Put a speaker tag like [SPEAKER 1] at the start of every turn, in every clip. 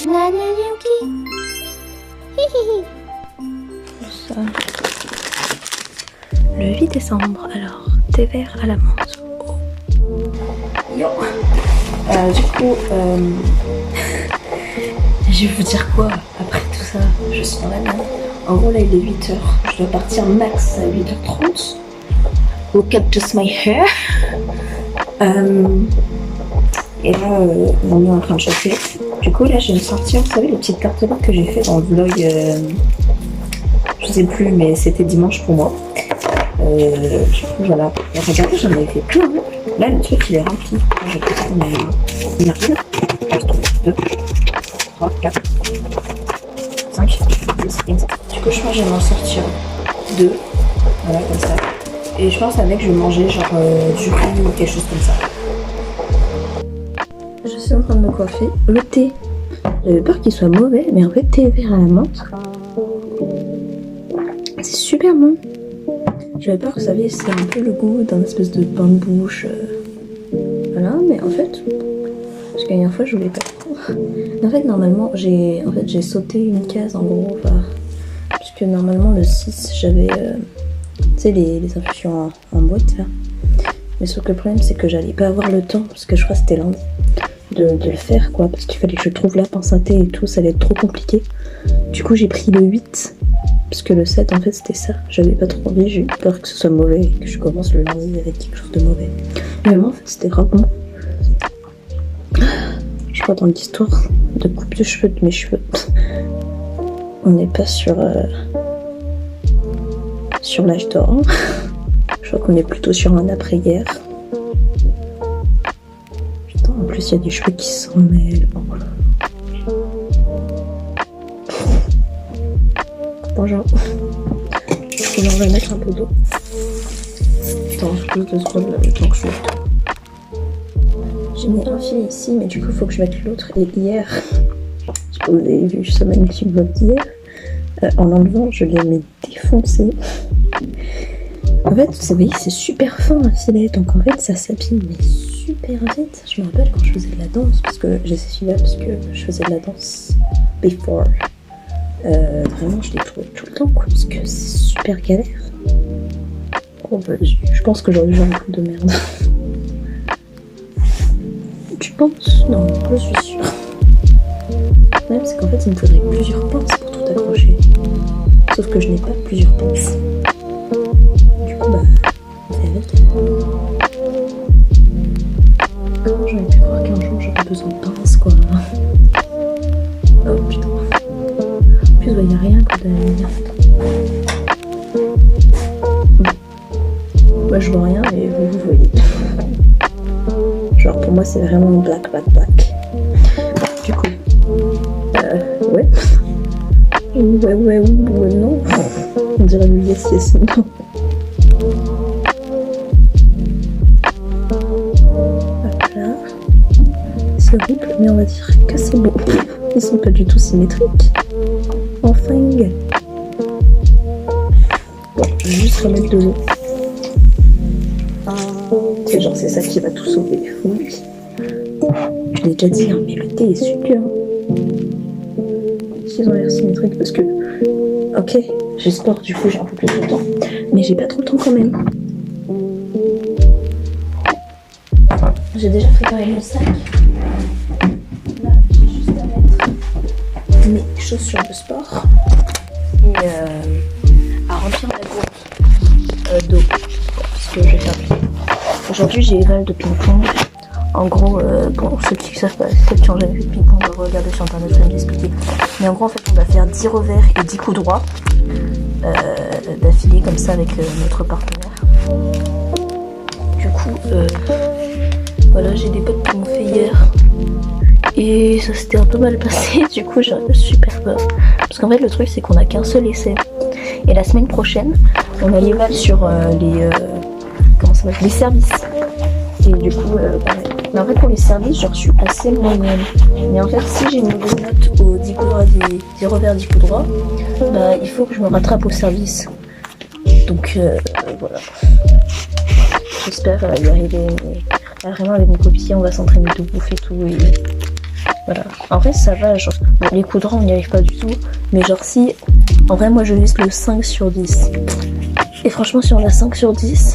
[SPEAKER 1] Ça. Le 8 décembre, alors, thé vert à la menthe. Oh. Yo. Du coup, je vais vous dire quoi après tout ça. Je suis dans la merde. En gros, là, il est 8h. Je dois partir max à 8h30. Look at just my hair. Et là, on est en train de chauffer. Du coup, là, je viens de sortir, vous savez, les petites cartes que j'ai fait dans le vlog. Je sais plus, mais c'était dimanche pour moi. Du coup, voilà. Et regardez, j'en avais fait plein. Hein. Là, le truc, il est rempli. Je pense qu'on a une arrive. 2, 3, 4, 5, 6, 7. Du coup, je pense que je vais m'en sortir 2. Voilà, comme ça. Et je pense avec, je vais manger genre du riz ou quelque chose comme ça. Je suis en train de me coiffer. Le thé, j'avais peur qu'il soit mauvais, mais en fait, thé vert à la menthe, c'est super bon. J'avais peur que ça avait c'est un peu le goût d'un espèce de pain de bouche. Voilà, mais en fait, parce que la dernière fois, je voulais pas. En fait, normalement, j'ai sauté une case en gros, puisque normalement, le 6, j'avais, tu sais, les infusions en boîte là. Mais sauf que le problème, c'est que j'allais pas avoir le temps, parce que je crois que c'était lundi. De le faire quoi, parce qu'il fallait que je trouve l'app en synthé et tout, ça allait être trop compliqué. Du coup j'ai pris le 8 parce que le 7 en fait c'était ça, j'avais pas trop envie, j'ai eu peur que ce soit mauvais et que je commence le lundi avec quelque chose de mauvais. Mais moi en fait c'était grave bon. Je crois dans l'histoire de coupe de cheveux de mes cheveux, on n'est pas sur l'âge d'or. Je crois qu'on est plutôt sur un après-guerre. En plus, il y a des cheveux qui s'en mêlent. Bonjour. On va mettre un peu d'eau. Attends, juste 2 secondes, le temps que je mette. J'ai mis un fil ici, mais du coup, il faut que je mette l'autre. Et hier, je sais pas si vous avez vu ce magnifique vlog d'hier, en l'enlevant, je l'ai mis défoncé. En fait, vous savez, c'est super fin un filet, donc en fait, ça s'abîme mais super vite. Je me rappelle quand je faisais de la danse, parce que j'ai ces filets parce que je faisais de la danse before. Vraiment, je les trouvais tout le temps, quoi, parce que c'est super galère. Oh, bah, je pense que j'aurais eu un coup de merde. Tu penses? Non, je suis sûre. Le problème, c'est qu'en fait, il me faudrait plusieurs pinces pour tout accrocher. Sauf que je n'ai pas plusieurs pinces. Du coup, bah, c'est avec. Comment j'aurais pu croire qu'un jour j'aurais besoin de pinces, quoi. Oh putain. En plus, il n'y a rien que de la lumière. Bon. Moi, je vois rien, mais vous voyez. Genre, pour moi, c'est vraiment black. Du coup, ouais. Ouais, non. On dirait le yes, non. Voilà. C'est horrible, mais on va dire que c'est beau. Ils sont pas du tout symétriques. Enfin. Bon, je vais juste remettre de l'eau. C'est genre, c'est ça qui va tout sauver. Oui. Je l'ai déjà dit, hein, mais le thé est super. Ils ont l'air symétriques parce que, ok, j'ai sport, du coup j'ai un peu plus de temps, mais j'ai pas trop le temps quand même. J'ai déjà préparé mon sac. Là, j'ai juste à mettre mes chaussures de sport et à remplir la gourde d'eau parce que je vais faire plier. Aujourd'hui j'ai une balle de ping-pong. En gros, bon, ceux qui savent pas, ceux qui ont jamais fait de ping-pong, on va regarder sur internet, je vais m'expliquer. Mais en gros, en fait, on va faire 10 revers et 10 coups droits d'affilée comme ça avec notre partenaire. Du coup, voilà, j'ai des potes qui m'ont fait hier. Et ça s'était un peu mal passé, du coup, j'ai super peur. Parce qu'en fait, le truc, c'est qu'on a qu'un seul essai. Et la semaine prochaine, on a l'éval sur les services. Et du coup, pareil. Mais en fait, pour les services, je suis assez moyenne. Mais en fait, si j'ai une mauvaise note aux 10 coups droits, 10 revers, 10 coups droits, bah, il faut que je me rattrape au service. Donc, voilà. J'espère y arriver. Mais vraiment, avec mes copiers, on va s'entraîner de bouffe et tout. Et voilà. En vrai, ça va. Genre, Bon, les coups droits, on n'y arrive pas du tout. Mais genre si... En vrai, moi, je vise le 5 sur 10. Et franchement, si on a 5 sur 10...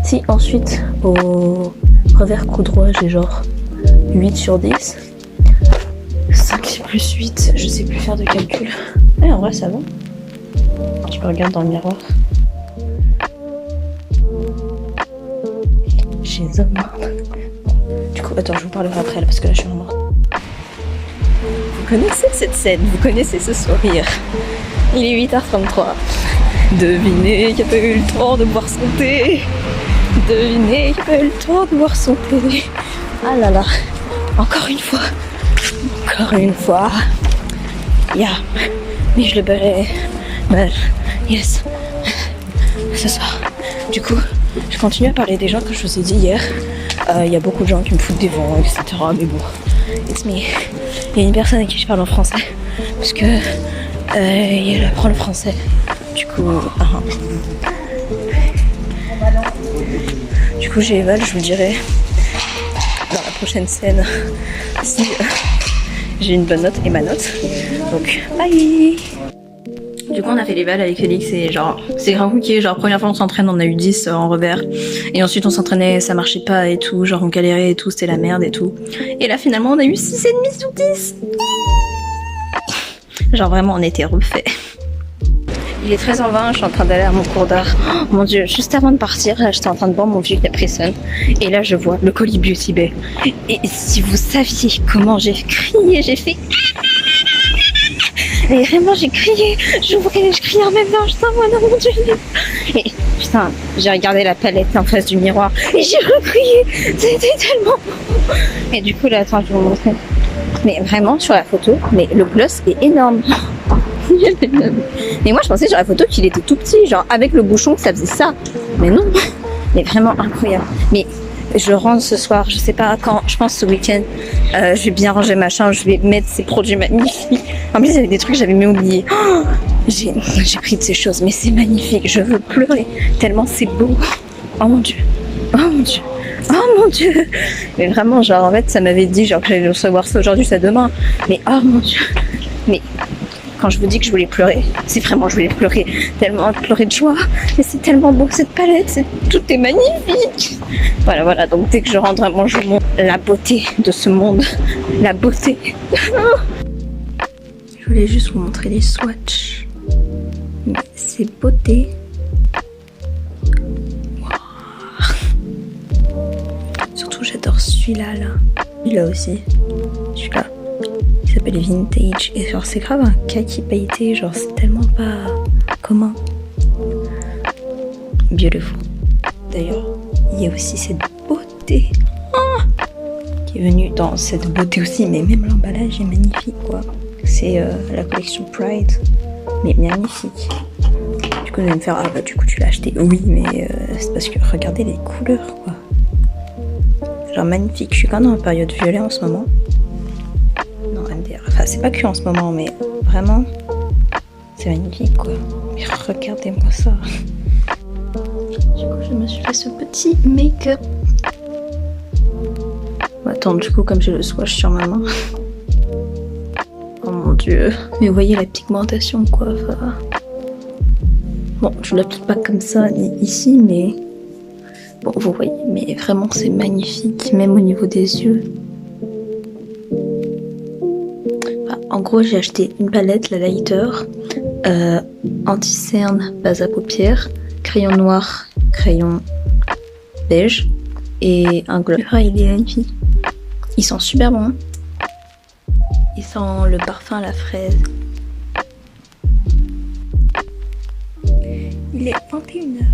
[SPEAKER 1] Si ensuite, au revers coup droit, j'ai genre 8 sur 10. 5 plus 8, je sais plus faire de calcul. Ouais, en vrai, ça va. Je me regarde dans le miroir. J'ai les hommes. Du coup, attends, je vous parlerai après, là, parce que là, je suis en mort. Vous connaissez cette scène, vous connaissez ce sourire. Il est 8h33. Devinez qui a pas eu le temps de boire son thé. Devinez qui a pas eu le temps de boire son thé. Ah là là, encore une fois. Encore une fois. Yeah. Mais je le beurrai. Well, yes. Ce soir. Du coup, je continue à parler des gens que je vous ai dit hier. Il y a beaucoup de gens qui me foutent des vents, etc. Mais bon, it's me. Il y a une personne à qui je parle en français. Parce que elle apprend le français. Du coup, Du coup, j'ai Eval, je vous dirai dans la prochaine scène si j'ai une bonne note et ma note. Donc, bye! Du coup, on a fait les balles avec Félix et genre, c'est grave compliqué. Genre, première fois on s'entraîne, on a eu 10 en revers. Et ensuite, on s'entraînait, ça marchait pas et tout. Genre, on galérait et tout, c'était la merde et tout. Et là, finalement, on a eu 6,5 sur 10. Genre, vraiment, on était refait. Il est 13h20, je suis en train d'aller à mon cours d'art. Oh, mon dieu, juste avant de partir, là, j'étais en train de boire mon vieux Capri-Sun. Et là, je vois le colis Beauty Bay. Et si vous saviez comment j'ai crié, j'ai fait... Et vraiment, j'ai crié. Je criais en même temps. Putain, moi, non, mon dieu. Et putain, j'ai regardé la palette en face du miroir. Et j'ai recrié. C'était tellement... Et du coup, là, attends, je vais vous montrer. Mais vraiment, sur la photo, mais le gloss est énorme. Mais moi je pensais sur la photo qu'il était tout petit, genre avec le bouchon que ça faisait ça. Mais non, mais vraiment incroyable. Mais je rentre ce soir, je sais pas quand, je pense ce week-end, je vais bien ranger ma chambre, je vais mettre ces produits magnifiques. En plus il y avait des trucs que j'avais même oublié. Oh, j'ai pris de ces choses, mais c'est magnifique, je veux pleurer tellement c'est beau. Oh mon dieu, oh mon dieu. Oh mon dieu. Mais vraiment genre en fait ça m'avait dit genre que j'allais recevoir ça aujourd'hui, ça demain. Mais oh mon dieu. Mais quand je vous dis que je voulais pleurer, c'est vraiment je voulais pleurer, tellement pleurer de joie. Mais c'est tellement beau cette palette, tout est magnifique. Voilà, donc dès que je rentre vraiment, je montre la beauté de ce monde, la beauté. Je voulais juste vous montrer les swatchs. Mais c'est beauté. Wow. Surtout j'adore celui-là, là. Celui-là aussi. Celui-là. Il s'appelle Vintage et genre c'est grave un kaki pailleté, genre c'est tellement pas commun. Beautiful. D'ailleurs, il y a aussi cette beauté qui est venue dans cette beauté aussi, mais même l'emballage est magnifique quoi. C'est la collection Pride, mais magnifique. Du coup, vous allez me faire ah bah du coup tu l'as acheté. Oui, mais c'est parce que regardez les couleurs quoi. Genre magnifique. Je suis quand même dans la période violet en ce moment. Non, MDR. Enfin, c'est pas que en ce moment, mais vraiment, c'est magnifique quoi. Mais regardez-moi ça. Du coup, je me suis fait ce petit make-up. Attends, du coup, comme j'ai le swatch sur ma main. Oh mon dieu. Mais vous voyez la pigmentation quoi. Enfin... Bon, je l'applique pas comme ça ni ici, mais bon, vous voyez. Mais vraiment, c'est magnifique, même au niveau des yeux. En gros, j'ai acheté une palette, la Lighter, anti-cerne, base à paupières, crayon noir, crayon beige et un gloss. Ah, il est magnifique. Il sent super bon. Il sent le parfum à la fraise. Il est 21h.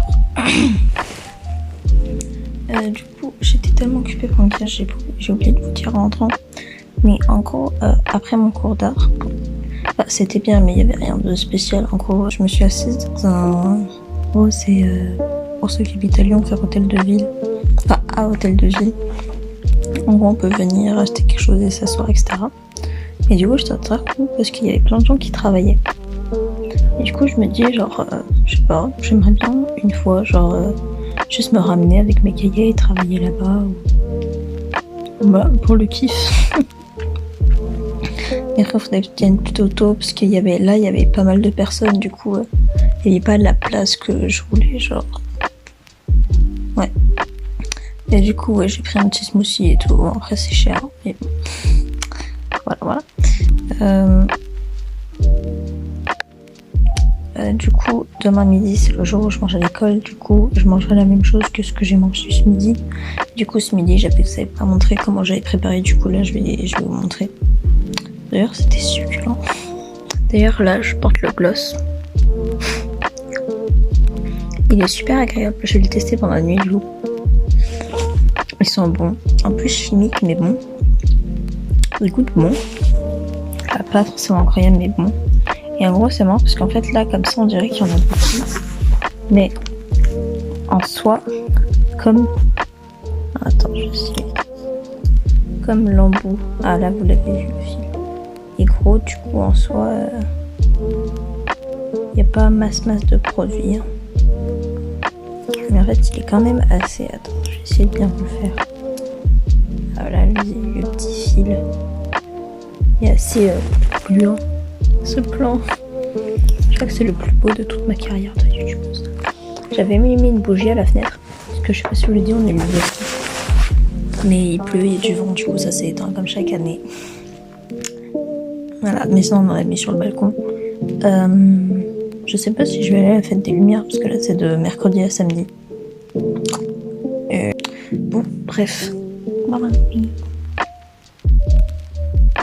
[SPEAKER 1] Du coup, j'étais tellement occupée par mon voyage, j'ai oublié de vous dire en rentrant. Mais en gros, après mon cours d'art, bah, c'était bien, mais il n'y avait rien de spécial. En gros, je me suis assise dans un... Oh, c'est pour ceux qui habitent à Lyon, faire hôtel de ville. Enfin, à hôtel de ville. En gros, on peut venir acheter quelque chose et s'asseoir, etc. Et du coup, j'étais très cool parce qu'il y avait plein de gens qui travaillaient. Et du coup, je me dis, genre, je sais pas, j'aimerais bien une fois, genre, juste me ramener avec mes cahiers et travailler là-bas. Ou... Bah, pour le kiff. Mais après, il faudrait que je vienne plutôt tôt parce qu'il y avait pas mal de personnes. Du coup, il n'y avait pas de la place que je voulais, genre. Ouais. Et du coup, ouais, j'ai pris un petit smoothie et tout. Après, c'est cher. Mais voilà. Du coup, demain midi, c'est le jour où je mange à l'école. Du coup, je mangerai la même chose que ce que j'ai mangé ce midi. Du coup, ce midi, j'avais pas montré comment j'avais préparé. Du coup, là, je vais vous montrer. D'ailleurs, c'était succulent. D'ailleurs, là, je porte le gloss. Il est super agréable. Je vais le tester pendant la nuit, du coup. Ils sont bons. En plus, chimiques, mais bon. Ils goûtent bon. Pas forcément incroyable, mais bon. Et en gros, c'est marrant parce qu'en fait, là, comme ça, on dirait qu'il y en a beaucoup. Mais en soi, comme. Attends, je sais. Comme l'embout. Ah, là, vous l'avez vu, le fil. Et gros, du coup, en soi, il n'y a pas masse de produits. Mais en fait, il est quand même assez. Attends, je vais essayer de bien vous le faire. Ah, voilà, le petit fil. Il est assez gluant. Ce plan. Je crois que c'est le plus beau de toute ma carrière de youtubeuse. J'avais mis une bougie à la fenêtre. Parce que je sais pas si vous le dites, on est l'hiver. Mais il pleut, il y a du vent, du coup ça s'est éteint comme chaque année. Voilà, mais sinon on aurait mis sur le balcon. Je sais pas si je vais aller à la fête des lumières, parce que là c'est de mercredi à samedi. Bon, bref. Bye bye.